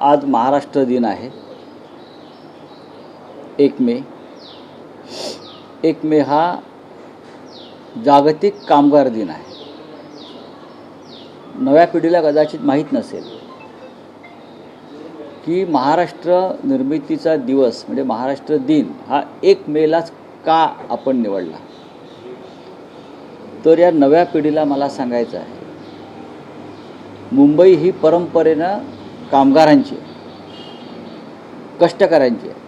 आज महाराष्ट्र दिन आहे. 1 मे. 1 मे हा जागतिक कामगार दिन आहे. नव्या पिढीला कदाचित माहीत नसेल की महाराष्ट्र निर्मितीचा दिवस म्हणजे महाराष्ट्र दिन हा 1 मेलाच का आपण निवडला. तर या नव्या पिढीला मला सांगायचं आहे, मुंबई ही परंपरेनं कामगारांची आहे, कष्टकऱ्यांची आहे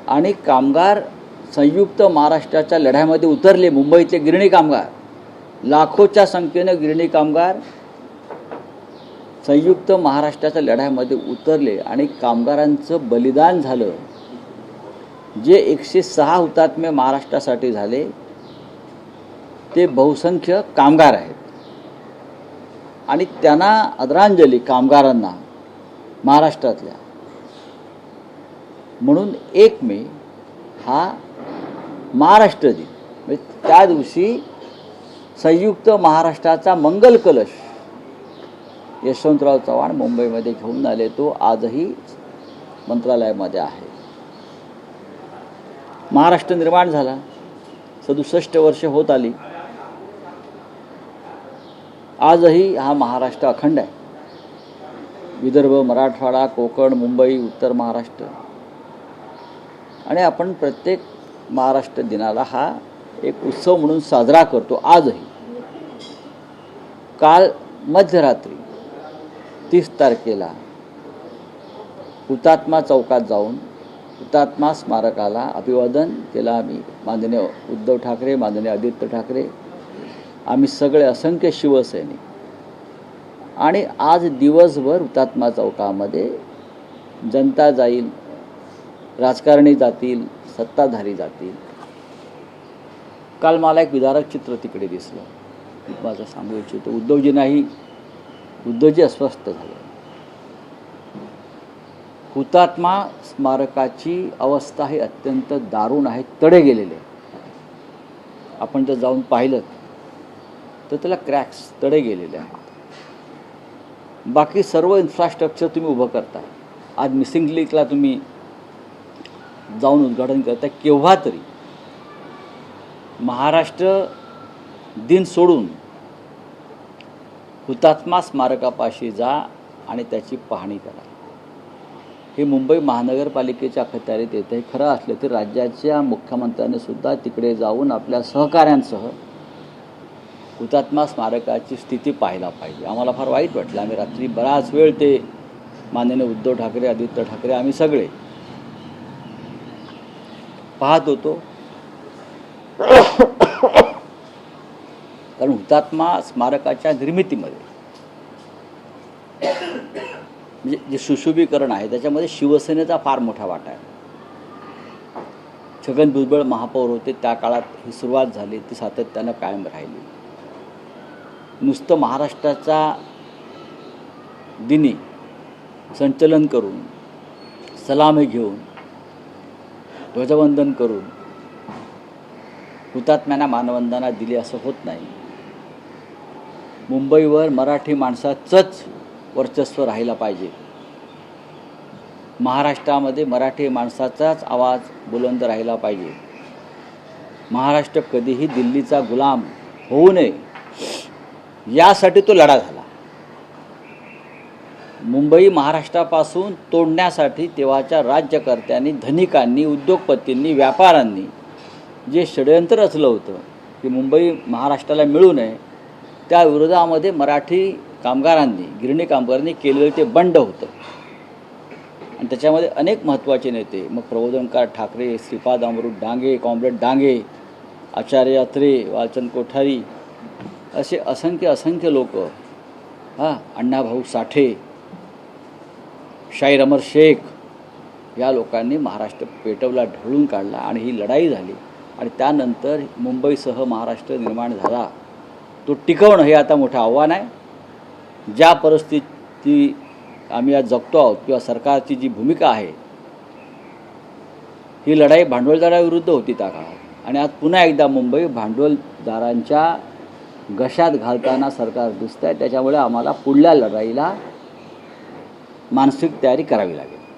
आणि कामगार संयुक्त महाराष्ट्राच्या लढ्यामध्ये उतरले. मुंबईतले गिरणी कामगार, लाखोच्या संख्येनं गिरणी कामगार संयुक्त महाराष्ट्राच्या लढ्यामध्ये उतरले आणि कामगारांचं बलिदान झालं. जे 106 हुतात्मे महाराष्ट्रासाठी झाले ते बहुसंख्य कामगार आहेत आणि त्यांना आदरांजली कामगारांना महाराष्ट्रातल्या म्हणून 1 मे हा महाराष्ट्र दिन. म्हणजे त्या दिवशी संयुक्त महाराष्ट्राचा मंगल कलश यशवंतराव चव्हाण मुंबईमध्ये घेऊन आले. तो आजही मंत्रालयामध्ये आहे. महाराष्ट्र निर्माण झाला, 67 वर्ष होत आली. आजही हा महाराष्ट्र अखंड आहे. विदर्भ, मराठवाडा, कोकण, मुंबई, उत्तर महाराष्ट्र आणि आपण प्रत्येक महाराष्ट्र दिनाला हा एक उत्सव म्हणून साजरा करतो. आजही काल मध्यरात्री 30 तारखेला हुतात्मा चौकात जाऊन हुतात्मा स्मारकाला अभिवादन केलं आम्ही. माननीय उद्धव ठाकरे, माननीय आदित्य ठाकरे, आम्ही सगळे असंख्य शिवसैनिक. आणि आज दिवसभर हुतात्मा चौकामध्ये जनता जाईल, राजकारणी जातील, सत्ताधारी जातील. काल मला एक विदारक चित्र तिकडे दिसलं. माझं सांगू इच्छितो, उद्धवजी अस्वस्थ झाले. हुतात्मा स्मारकाची अवस्था ही अत्यंत दारुण आहे, तडे गेलेले. आपण जर जाऊन पाहिलं तर त्याला क्रॅक्स, तडे गेलेले आहेत. बाकी सर्व इन्फ्रास्ट्रक्चर तुम्ही उभं करताय. आज मिसिंग लिंकला तुम्ही जाऊन उद्घाटन करताय. केव्हा तरी महाराष्ट्र दिन सोडून हुतात्मा स्मारकापाशी जा आणि त्याची पाहणी करा. हे मुंबई महानगरपालिकेच्या अखत्यारीत येतं. हे खरं असलं तर राज्याच्या मुख्यमंत्र्यांनी सुद्धा तिकडे जाऊन आपल्या सहकाऱ्यांसह हुतात्मा स्मारकाची स्थिती पाहायला पाहिजे. आम्हाला फार वाईट वाटलं. आम्ही रात्री बराच वेळ ते माननीय उद्धव ठाकरे, आदित्य ठाकरे, आम्ही सगळे पाहत होतो. कारण हुतात्मा स्मारकाच्या निर्मितीमध्ये म्हणजे जे सुशोभीकरण आहे त्याच्यामध्ये शिवसेनेचा फार मोठा वाटा आहे. छगन भुजबळ महापौर होते त्या काळात ही सुरुवात झाली, ती सातत्यानं कायम राहिली. नुसतं महाराष्ट्राचा दिनी संचलन करून, सलामी घेऊन, ध्वजवंदन करून हुतात्म्यांना मानवंदना दिली असं होत नाही. मुंबईवर मराठी माणसाचंच वर्चस्व राहिला पाहिजे. महाराष्ट्रामध्ये मराठी माणसाचाच आवाज बुलंद राहिला पाहिजे. महाराष्ट्र कधीही दिल्लीचा गुलाम होऊ नये यासाठी तो लढा झाला. मुंबई महाराष्ट्रापासून तोडण्यासाठी तेव्हाच्या राज्यकर्त्यांनी, धनिकांनी, उद्योगपतींनी, व्यापाऱ्यांनी जे षडयंत्र रचलं होतं की मुंबई महाराष्ट्राला मिळू नये, त्या विरोधामध्ये मराठी कामगारांनी, गिरणी कामगारांनी केलेलं ते बंड होतं. आणि त्याच्यामध्ये अनेक महत्त्वाचे नेते, मग प्रबोधनकार ठाकरे, श्रीपाद अमृत डांगे, कॉम्रेड डांगे, आचार्य अत्रे, वालचंद कोठारी, असे असंख्य लोक, अण्णाभाऊ साठे, शाहीर अमर शेख, या लोकांनी महाराष्ट्र पेटवला, ढवळून काढला आणि ही लढाई झाली. आणि त्यानंतर मुंबईसह महाराष्ट्र निर्माण झाला. तो टिकवणं हे आता मोठं आव्हान आहे. ज्या परिस्थिती आम्ही आज जगतो आहोत किंवा सरकारची जी भूमिका आहे, ही लढाई भांडवलदाराविरुद्ध होती त्या काळात. आणि आज पुन्हा एकदा मुंबई भांडवलदारांच्या घशात घालताना सरकार दिसत आहे. त्याच्यामुळे आम्हाला पुढल्या लढाईला मानसिक तयारी करावी लागेल.